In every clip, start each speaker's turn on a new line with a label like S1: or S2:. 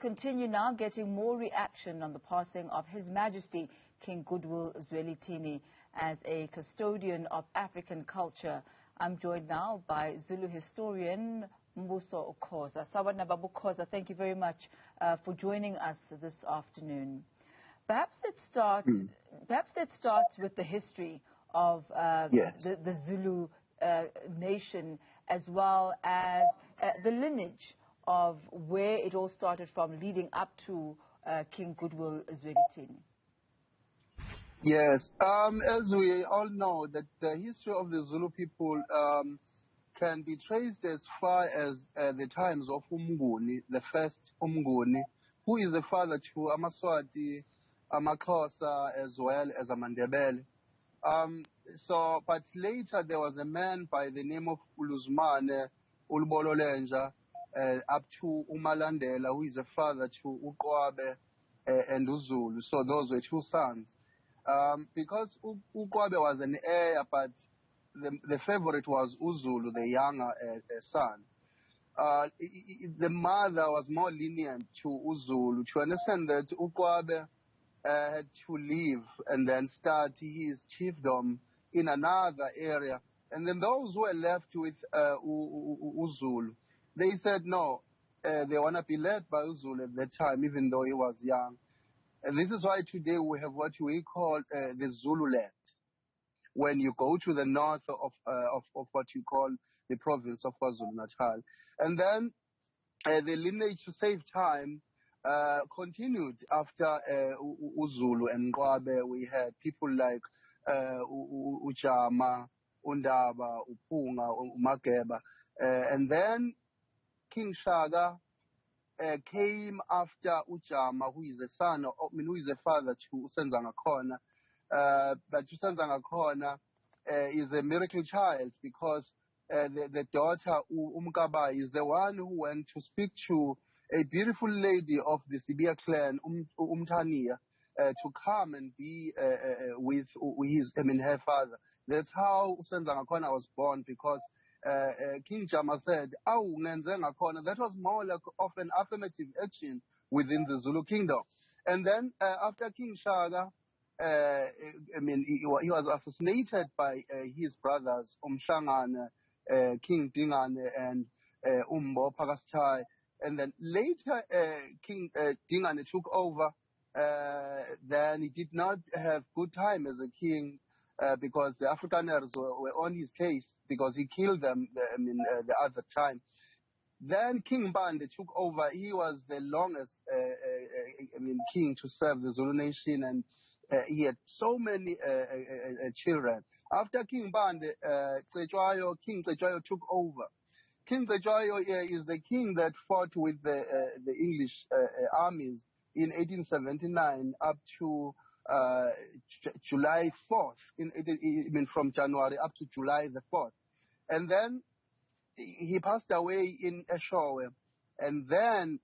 S1: continue now getting more reaction on the passing of His Majesty King Goodwill Zwelithini as a custodian of African culture. I'm joined now by Zulu historian Mbuso Khoza. Sawubona Baba Khoza, thank you very much for joining us this afternoon. Perhaps let's start with the history of the Zulu nation, as well as the lineage of where it all started from, leading up to King Goodwill Zwelithini.
S2: Yes, as we all know, that the history of the Zulu people can be traced as far as the times of Umnguni, the first Umnguni, who is the father to Amaswati, Amakhosa, as well as Amandebele. But later there was a man by the name of Uluzmane, Ulbololenja, up to Umalandela, who is a father to Ukwabe and Uzulu. So those were two sons. Because Ukwabe was an heir, but the favorite was Uzulu, the younger son. The mother was more lenient to Uzulu, to understand that Ukwabe had to leave and then start his chiefdom in another area. And then those who were left with Uzulu, they said no, they want to be led by Uzulu at that time, even though he was young. And this is why today we have what we call the Zululand. When you go to the north of what you call the province of KwaZulu-Natal. And then the lineage, to save time, continued after Uzulu and Ngwabe. We had people like Ujama, Undaba, Upunga, Umageba. And then King Shaka came after Ujama, who is a son, who is a father to Usenzanga Khona. But Usenzanga Khona is a miracle child, because the daughter, Umkaba, is the one who went to speak to a beautiful lady of the Sibia clan, Umtania, to come and be with her father. That's how Usenzanga Khona was born, because King Jama said, that was more like of an affirmative action within the Zulu kingdom. And then after King Shaka, he was assassinated by his brothers, Umshangane, King Dingane, and Umbo Pakastai. And then later King Dingane took over. Then he did not have good time as a king, because the Afrikaners were on his case, because he killed them the other time. Then King Bande took over. He was the longest king to serve the Zulu nation, and he had so many children. After King Bande, King Cetshwayo took over. King Cetshwayo is the king that fought with the English armies in 1879 up to July 4th, from January up to July the 4th. And then he passed away in Eshowe. And then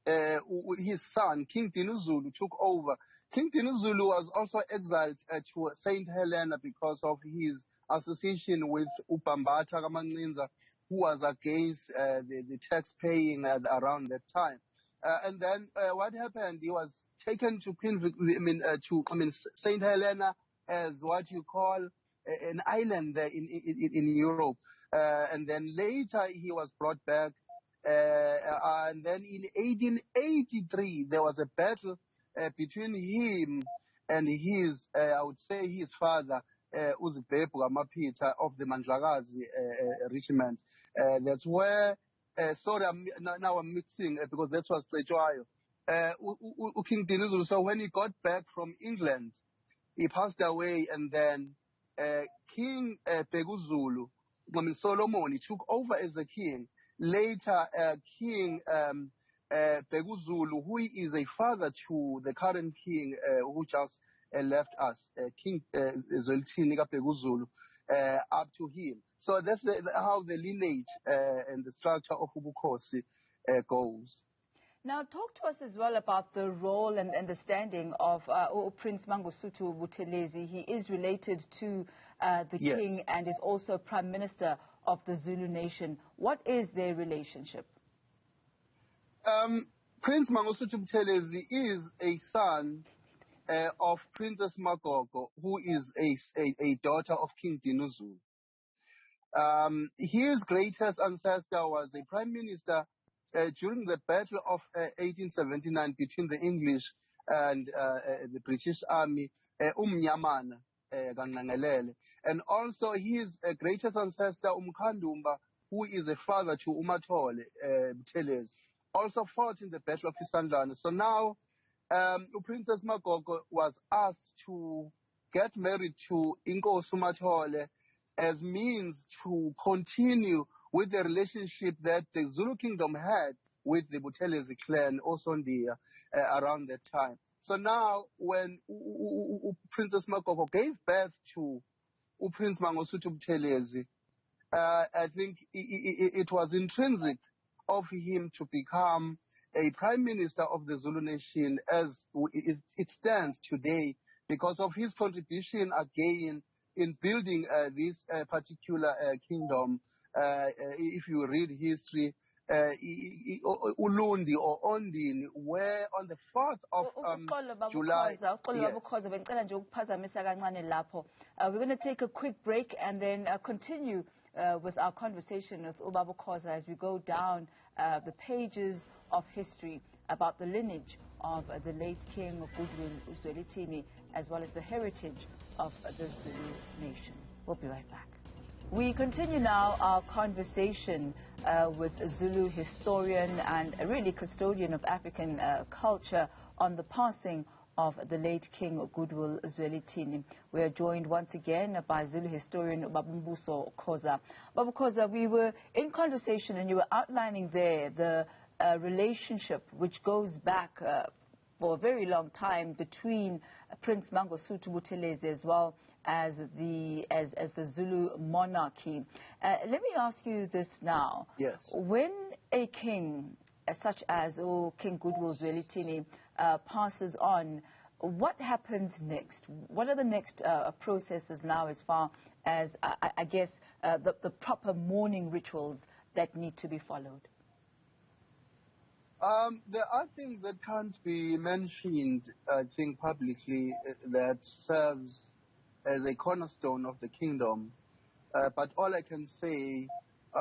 S2: his son, King Dinuzulu, took over. King Dinuzulu was also exiled to St. Helena because of his association with Ubambata Kamancinza, who was against the tax paying around that time. And then what happened? He was taken to St. Helena, as what you call an island there in Europe. And then later he was brought back. And then in 1883 there was a battle between him and his, I would say, his father, Uzibepu Gamapita of the Mandlakazi regiment. That's where. Sorry, now I'm mixing because that was Cetshwayo. King Dinuzulu. So when he got back from England, he passed away, and then King Peguzulu, Solomon, he took over as a king. Later, King Peguzulu, who is a father to the current king who just left us, King Zwelithini Peguzulu, up to him. So that's how the lineage and the structure of Ubukhosi goes.
S1: Now, talk to us as well about the role and the standing of Prince Mangosuthu Buthelezi. He is related to the king and is also Prime Minister of the Zulu nation. What is their relationship?
S2: Prince Mangosuthu Buthelezi is a son of Princess Magogo, who is a daughter of King Dinuzulu. His greatest ancestor was a prime minister during the Battle of 1879 between the English and the British Army, Umnyamana Gangangelele. And also his greatest ancestor, Umkhandumba, who is a father to Umatole Buthelezi, also fought in the Battle of Isandlwana. So now Princess Magogo was asked to get married to Inkosi Umatole as means to continue with the relationship that the Zulu kingdom had with the Buthelezi clan, Osondia, around that time. So now, when Princess Magogo gave birth to Prince Mangosuthu Buthelezi, I think it was intrinsic of him to become a prime minister of the Zulu nation as it stands today, because of his contribution again in building this particular kingdom. If you read history, Ulundi or Ondini were on the 4th of July. Yes.
S1: We're going to take a quick break and then continue with our conversation with Mbuso Khoza as we go down the pages of history about the lineage of the late King Goodwill Zwelithini, as well as the heritage of the Zulu nation. We'll be right back. We continue now our conversation with a Zulu historian and a really custodian of African culture on the passing of the late King Goodwill Zwelithini. We are joined once again by Zulu historian Mbuso Khoza. Mbuso Khoza, we were in conversation and you were outlining there the relationship which goes back for a very long time between Prince Mangosuthu Buthelezi as well as the Zulu monarchy. Let me ask you this now.
S2: Yes.
S1: When a king such as King Goodwill Zwelithini passes on, what happens next? What are the next processes now as far as, I guess, the proper mourning rituals that need to be followed?
S2: There are things that can't be mentioned, I think, publicly that serves as a cornerstone of the kingdom. But all I can say,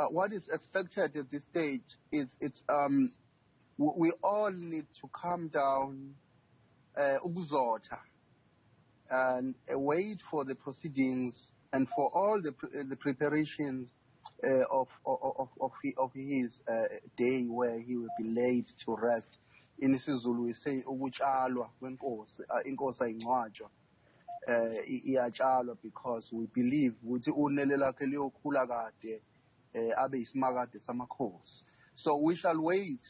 S2: what is expected at this stage is we all need to calm down, ukuzotha, and wait for the proceedings and for all the preparations of his day where he will be laid to rest. In isiZulu we say ukutshalwa kwenkosi, inkosi ayingcwatshwa, iyatshalwa, because we believe ukuthi unele lakhe liyokhula kade abe isimakade samakhosi. So we shall wait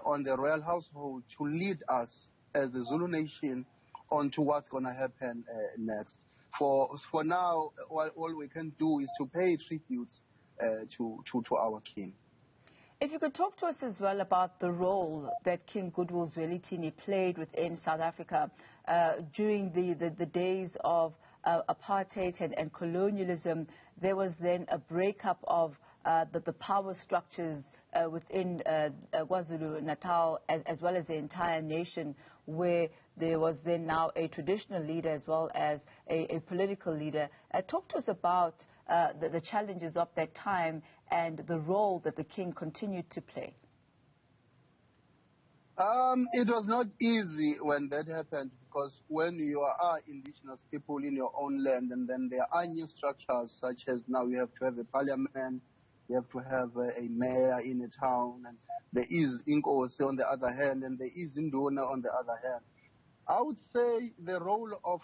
S2: on the royal household to lead us as the Zulu nation on to what's going to happen next. For now, all we can do is to pay tributes to our king.
S1: If you could talk to us as well about the role that King Goodwill Zwelithini played within South Africa during the days of apartheid and colonialism. There was then a breakup of the power structures within KwaZulu-Natal as well as the entire nation, where there was then now a traditional leader as well as a political leader. Talk to us about the challenges of that time and the role that the king continued to play.
S2: It was not easy when that happened, because when you are indigenous people in your own land, and then there are new structures such as now you have to have a parliament, you have to have a mayor in a town, and there is Inkosi on the other hand, and there is Induna on the other hand. I would say the role of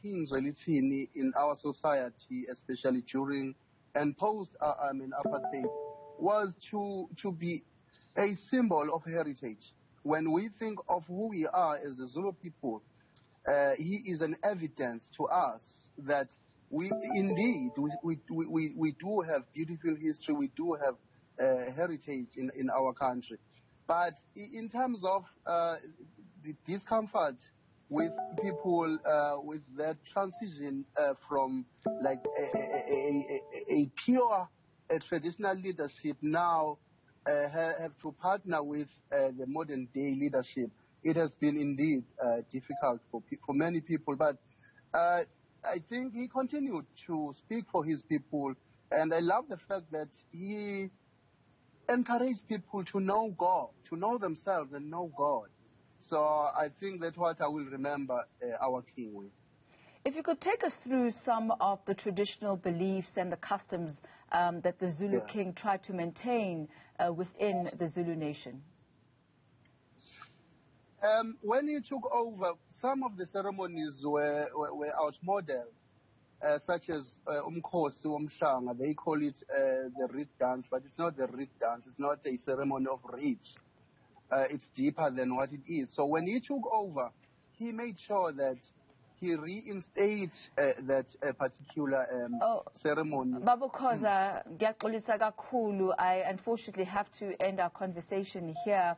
S2: King Zwelithini in our society, especially during and post apartheid, was to be a symbol of heritage. When we think of who we are as the Zulu people, he is an evidence to us that we indeed we do have beautiful history, we do have heritage in our country. But in terms of the discomfort with people with that transition from like a pure traditional leadership now have to partner with the modern day leadership, it has been indeed difficult for many people. But I think he continued to speak for his people, and I love the fact that he encouraged people to know God, to know themselves and know God. So I think that's what I will remember our king with.
S1: If you could take us through some of the traditional beliefs and the customs that the Zulu king tried to maintain within the Zulu nation.
S2: When he took over, some of the ceremonies were outmoded, such as Mkhosi Womshanga. They call it the reed dance, but it's not the reed dance. It's not a ceremony of reeds. It's deeper than what it is. So when he took over, he made sure that he reinstated that particular ceremony.
S1: Mbuso Khoza, I unfortunately have to end our conversation here.